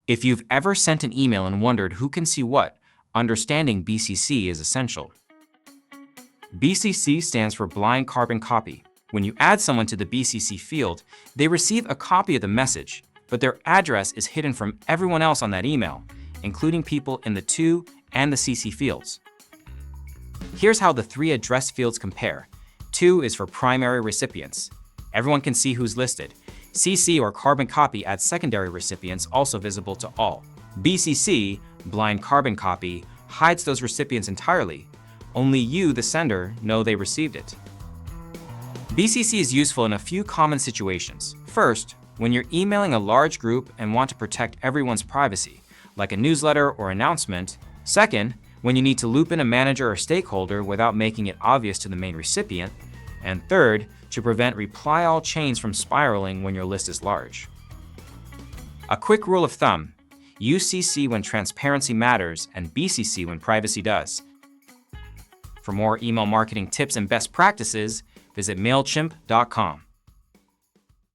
If you've ever sent an email and wondered who can see what, understanding BCC is essential. BCC stands for Blind Carbon Copy. When you add someone to the BCC field, they receive a copy of the message, but their address is hidden from everyone else on that email, including people in the To and the CC fields. Here's how the three address fields compare. To is for primary recipients. Everyone can see who's listed. CC or carbon copy adds secondary recipients, also visible to all. BCC, blind carbon copy, hides those recipients entirely. Only you, the sender, know they received it. BCC is useful in a few common situations. First, when you're emailing a large group and want to protect everyone's privacy, like a newsletter or announcement. Second, when you need to loop in a manager or stakeholder without making it obvious to the main recipient. And third, to prevent reply all chains from spiraling when your list is large. A quick rule of thumb: use CC when transparency matters and BCC when privacy does. For more email marketing tips and best practices, visit Mailchimp.com.